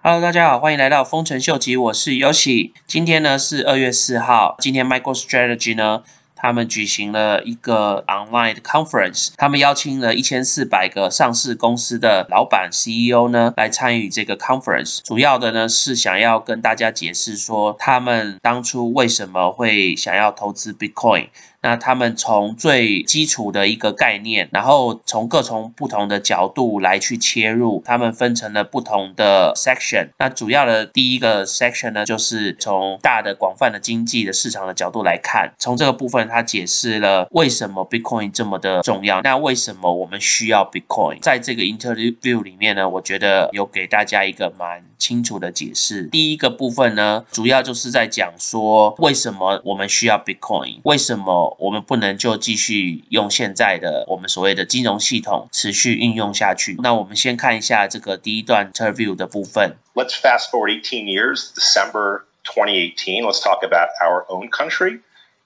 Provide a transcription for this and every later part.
Hello， 大家好，欢迎来到丰臣秀吉，我是 Yoshi。今天呢是2月4号，今天 Microstrategy 呢，他们举行了一个 online 的 conference， 他们邀请了1400个上市公司的老板 CEO 呢来参与这个 conference， 主要的呢是想要跟大家解释说他们当初为什么会想要投资 Bitcoin。那他们从最基础的一个概念，然后从各种不同的角度来去切入，他们分成了不同的 section。那主要的第一个 section 呢，就是从大的广泛的经济的市场的角度来看，从这个部分他解释了为什么 Bitcoin 这么的重要，那为什么我们需要 Bitcoin。在这个 interview 里面呢，我觉得有给大家一个蛮清楚的解释。第一个部分呢，主要就是在讲说为什么我们需要 Bitcoin， 为什么我们不能就继续用现在的我们所谓的金融系统持续运用下去。那我们先看一下这个第一段 interview 的部分。 Let's fast forward 18 years, December 2018. Let's talk about our own country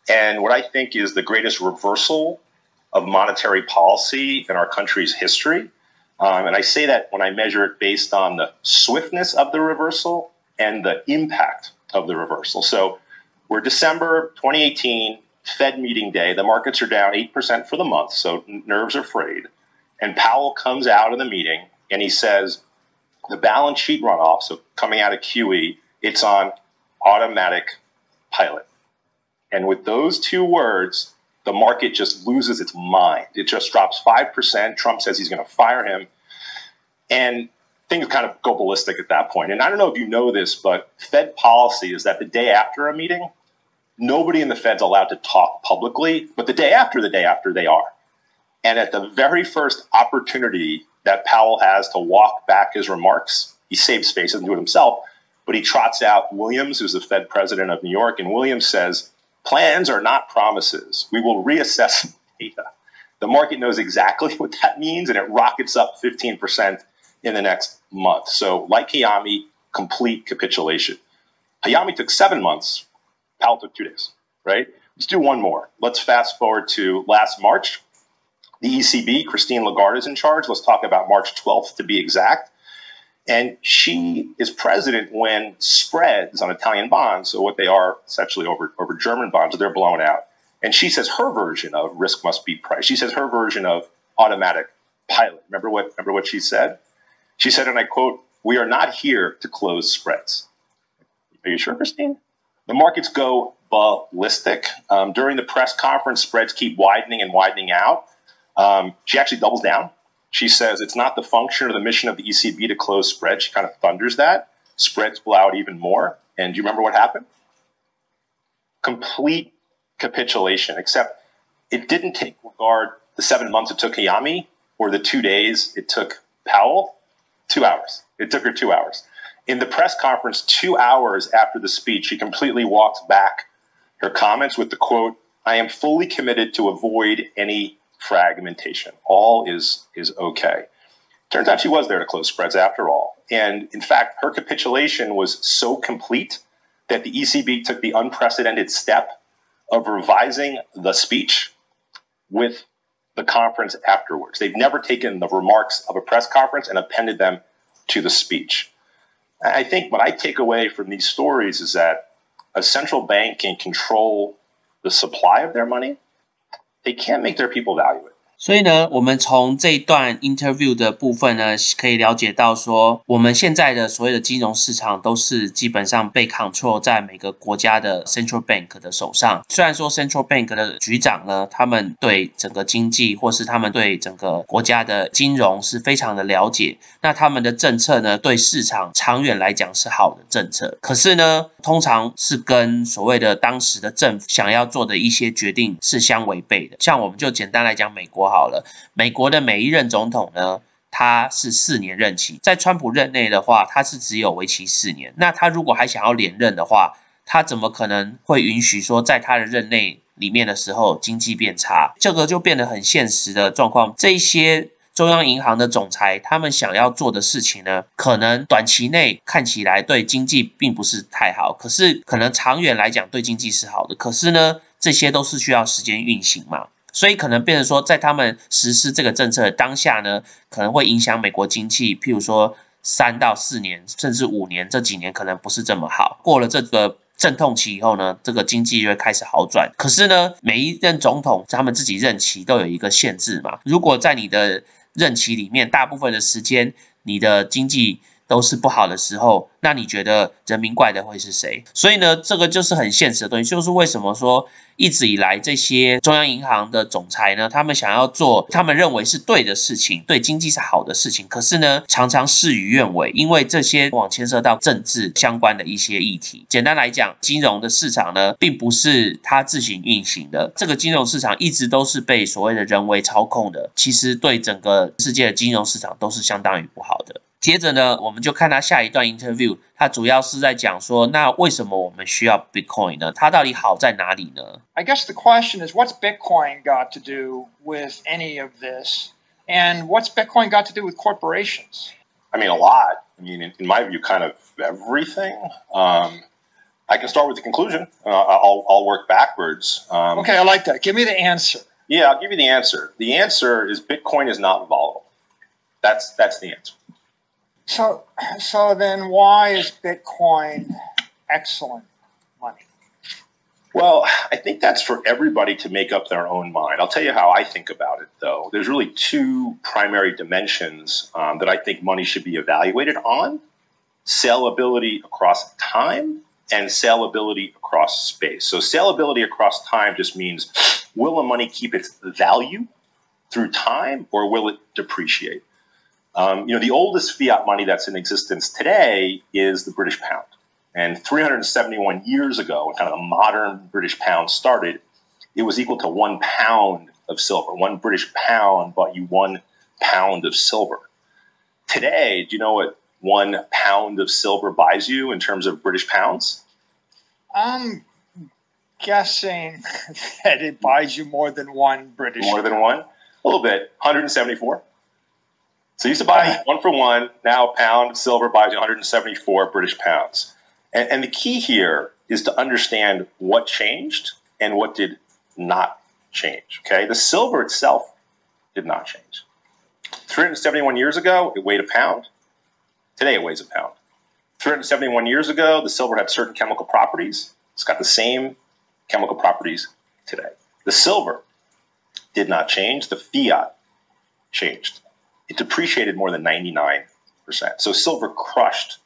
and what I think is the greatest reversal of monetary policy in our country's history. And I say that when I measure it based on the swiftness of the reversal and the impact of the reversal. So we're December 2018, Fed meeting day. The markets are down 8% for the month, so nerves are frayed. And Powell comes out of the meeting and he says, the balance sheet runoff, so coming out of QE, it's on automatic pilot. And with those two words, the market just loses its mind. It just drops 5%. Trump says he's going to fire him. And things kind of go ballistic at that point. And I don't know if you know this, but Fed policy is that the day after a meeting, nobody in the Fed's allowed to talk publicly, but the day after they are. And at the very first opportunity that Powell has to walk back his remarks, he saves face, doesn't do it himself, but he trots out Williams, who's the Fed president of New York, and Williams says, plans are not promises. We will reassess data. The market knows exactly what that means, and it rockets up 15% in the next month. So like Hayami, complete capitulation. Hayami took 7 months. Powell took 2 days, right? Let's do one more. Let's fast forward to last March. The ECB, Christine Lagarde is in charge. Let's talk about March 12th to be exact. And she is president when spreads on Italian bonds, so what they are essentially over German bonds, they're blown out. And she says her version of risk must be priced. She says her version of automatic pilot. Remember what she said? She said, and I quote, "We are not here to close spreads." Are you sure, Christine? The markets go ballistic. During the press conference, spreads keep widening and widening out. She actually doubles down. She says it's not the function or the mission of the ECB to close spreads. She kind of thunders that. Spreads blow out even more. And do you remember what happened? Complete capitulation, except it didn't take regard the 7 months it took Hayami or the 2 days it took Powell. 2 hours. It took her 2 hours. In the press conference, 2 hours after the speech, she completely walks back her comments with the quote, "I am fully committed to avoid any fragmentation. All is okay." Turns out she was there to close spreads after all. And in fact, her capitulation was so complete that the ECB took the unprecedented step of revising the speech with the conference afterwards. They've never taken the remarks of a press conference and appended them to the speech. I think what I take away from these stories is that a central bank can control the supply of their money. They can't make their people value it. 所以呢，我们从这一段 interview 的部分呢，可以了解到说，我们现在的所谓的金融市场都是基本上被 control 在每个国家的 central bank 的手上。虽然说 central bank 的局长呢，他们对整个经济或是他们对整个国家的金融是非常的了解，那他们的政策呢，对市场长远来讲是好的政策。可是呢，通常是跟所谓的当时的政府想要做的一些决定是相违背的。像我们就简单来讲美国好了，美国的每一任总统呢，他是4年任期，在川普任内的话，他是只有为期4年。那他如果还想要连任的话，他怎么可能会允许说在他的任内里面的时候经济变差？这个就变得很现实的状况。这些中央银行的总裁他们想要做的事情呢，可能短期内看起来对经济并不是太好，可是可能长远来讲对经济是好的。可是呢，这些都是需要时间运行嘛。所以可能变成说，在他们实施这个政策的当下呢，可能会影响美国经济，譬如说3到4年甚至5年，这几年可能不是这么好。过了这个阵痛期以后呢，这个经济就会开始好转。可是呢，每一任总统他们自己任期都有一个限制嘛。如果在你的任期里面大部分的时间你的经济都是不好的时候，那你觉得人民怪的会是谁？所以呢，这个就是很现实的东西，就是为什么说一直以来这些中央银行的总裁呢，他们想要做他们认为是对的事情，对经济是好的事情，可是呢，常常事与愿违，因为这些往牵涉到政治相关的一些议题。简单来讲，金融的市场呢，并不是它自行运行的，这个金融市场一直都是被所谓的人为操控的，其实对整个世界的金融市场都是相当于不好的。接着呢，我们就看他下一段 interview， 他主要是在讲说，那为什么我们需要 Bitcoin 呢？它到底好在哪里呢？ I guess the question is, what's Bitcoin got to do with any of this? And what's Bitcoin got to do with corporations? I mean, a lot. I mean, in my view, kind of everything. I can start with the conclusion. I'll work backwards. Okay, I like that. Give me the answer. Yeah, I'll give you the answer. The answer is Bitcoin is not volatile. That's the answer. So then why is Bitcoin excellent money? Well, I think that's for everybody to make up their own mind. I'll tell you how I think about it, though. There's really two primary dimensions that I think money should be evaluated on: salability across time and salability across space. So salability across time just means, will a money keep its value through time, or will it depreciate? The oldest fiat money that's in existence today is the British pound. And 371 years ago, when kind of the modern British pound started, it was equal to 1 pound of silver. 1 British pound bought you 1 pound of silver. Today, do you know what 1 pound of silver buys you in terms of British pounds? I'm guessing that it buys you more than 1 British pound. More than 1? A little bit. 174. So you used to buy 1 for 1. Now a pound of silver buys you 174 British pounds. And the key here is to understand what changed and what did not change. Okay, the silver itself did not change. 371 years ago, it weighed a pound. Today, it weighs a pound. 371 years ago, the silver had certain chemical properties. It's got the same chemical properties today. The silver did not change. The fiat changed. It depreciated more than 99%. So silver crushed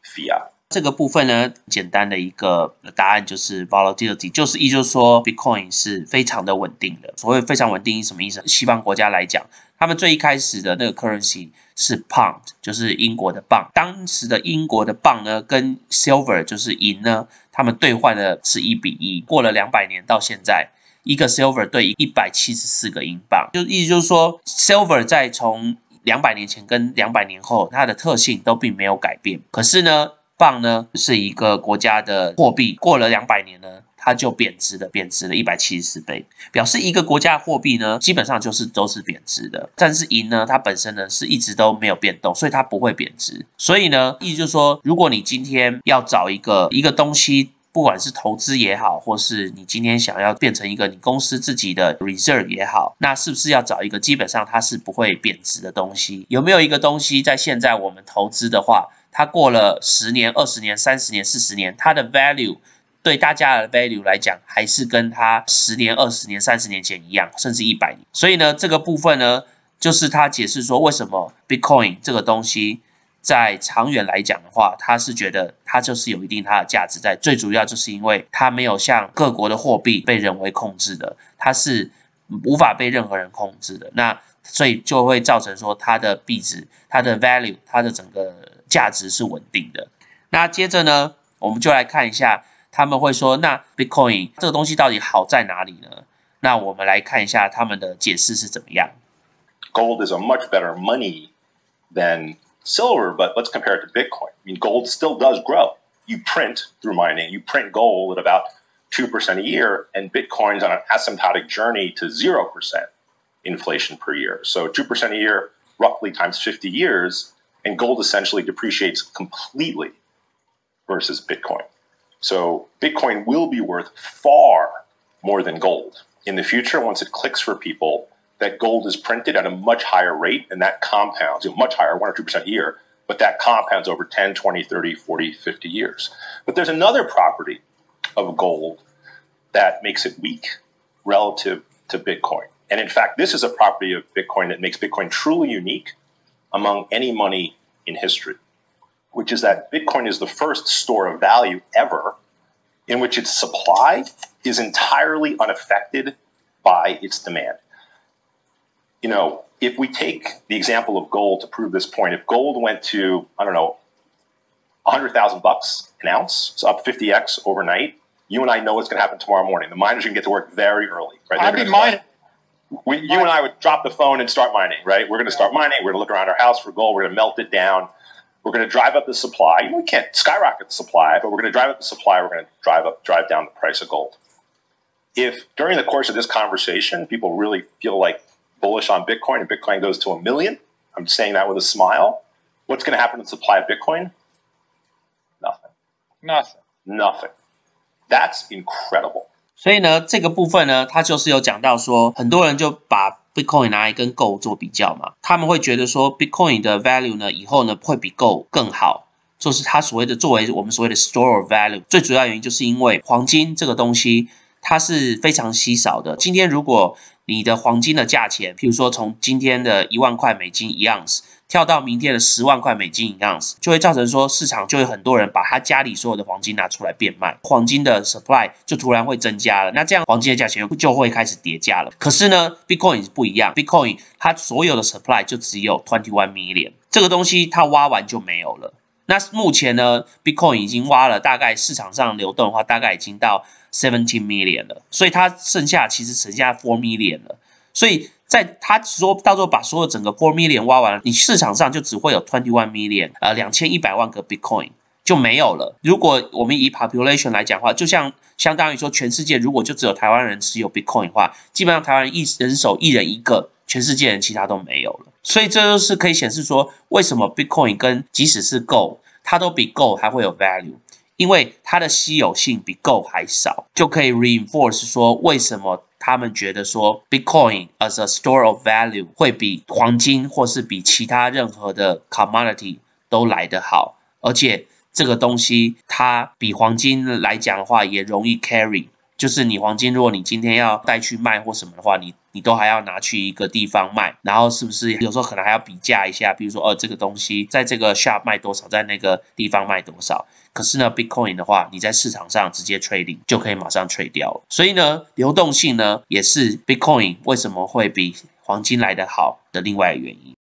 fiat. 这个部分呢，简单的一个答案就是 volatility， 意就是说 Bitcoin 是非常的稳定的。所谓非常稳定是什么意思？西方国家来讲，他们最一开始的那个 currency 是 pound， 就是英国的镑。当时的英国的镑呢，跟 silver 就是银呢，他们兑换的是1比1。过了200年到现在，一个 silver 对174个英镑，意思就是说 silver 在从200年前跟200年后，它的特性都并没有改变。可是呢，镑呢是一个国家的货币，过了200年呢，它就贬值了174倍，表示一个国家的货币呢，基本上都是贬值的。但是银呢，它本身呢是一直都没有变动，所以它不会贬值。所以呢，意思就是说，如果你今天要找一个东西，不管是投资也好，或是你今天想要变成一个你公司自己的 reserve 也好，那是不是要找一个基本上它是不会贬值的东西？有没有一个东西在现在我们投资的话，它过了10年、20年、30年、40年，它的 value 对大家的 value 来讲，还是跟它10年、20年、30年前一样，甚至100年。所以呢，这个部分呢，就是他解释说，为什么 Bitcoin 这个东西在长远来讲的话，他是觉得它就是有一定它的价值在。最主要就是因为它没有像各国的货币被人为控制的，它是无法被任何人控制的。那所以就会造成说它的币值、它的 value、它的整个价值是稳定的。那接着呢，我们就来看一下，他们会说，那 Bitcoin 这个东西到底好在哪里呢？那我们来看一下他们的解释是怎么样。Gold is a much better money than silver, but let's compare it to Bitcoin. I mean, gold still does grow. You print through mining, you print gold at about 2% a year, and Bitcoin's on an asymptotic journey to 0% inflation per year. So 2% a year, roughly times 50 years, and gold essentially depreciates completely versus Bitcoin. So Bitcoin will be worth far more than gold in the future once it clicks for people that gold is printed at a much higher rate, and that compounds, much higher, 1 or 2% a year, but that compounds over 10, 20, 30, 40, 50 years. But there's another property of gold that makes it weak relative to Bitcoin. And in fact, this is a property of Bitcoin that makes Bitcoin truly unique among any money in history, which is that Bitcoin is the first store of value ever in which its supply is entirely unaffected by its demand. You know, if we take the example of gold to prove this point, if gold went to, I don't know, $100,000 an ounce, it's up 50x overnight, you and I know what's going to happen tomorrow morning. The miners are going to get to work very early, right? I'd be mining. You and I would drop the phone and start mining, right? We're going to start mining. We're going to look around our house for gold. We're going to melt it down. We're going to drive up the supply. We can't skyrocket the supply, but we're going to drive up the supply. We're going to drive down the price of gold. If during the course of this conversation, people really feel like bullish on Bitcoin and Bitcoin goes to $1 million, I'm saying that with a smile, what's going to happen to the supply of Bitcoin? Nothing. That's incredible. 所以呢，这个部分呢，它就是有讲到说，很多人就把 Bitcoin 拿来跟 Gold 做比较嘛，他们会觉得说 Bitcoin 的 value 呢，以后呢会比 Gold 更好，就是它所谓的作为我们所谓的 store of value， 最主要原因就是因为黄金这个东西它是非常稀少的。今天如果你的黄金的价钱，譬如说从今天的1万块美金一盎司跳到明天的10万块美金一盎司，就会造成说市场就会很多人把他家里所有的黄金拿出来变卖，黄金的 supply 就突然会增加了，那这样黄金的价钱就会开始跌价了。可是呢 Bitcoin 不一样， Bitcoin 它所有的 supply 就只有21 million， 这个东西它挖完就没有了。那目前呢 Bitcoin 已经挖了大概市场上流动的话大概已经到17 million 了，所以它剩下4 million 了。所以在他说到时候把所有整个4 million 挖完了，你市场上就只会有21 million 2100万个 Bitcoin 就没有了。如果我们以 population 来讲的话，就像相当于说全世界如果就只有台湾人持有 Bitcoin 的话，基本上台湾人人手1人1个，全世界人其他都没有了。所以这就是可以显示说为什么 Bitcoin 跟即使是 Gold 它都比 Gold 还会有 value， 因为它的稀有性比 Gold 还少，就可以 reinforce 说为什么他们觉得说 Bitcoin as a store of value 会比黄金或是比其他任何的 commodity 都来得好，而且这个东西它比黄金来讲的话也容易 carry， 就是你黄金如果你今天要带去卖或什么的话，你都还要拿去一个地方卖，然后是不是有时候可能还要比价一下，比如说这个东西在这个 shop 卖多少，在那个地方卖多少。可是呢 Bitcoin 的话你在市场上直接 trading 就可以马上 trade 掉了。所以呢流动性呢也是 Bitcoin 为什么会比黄金来得好的另外一个原因。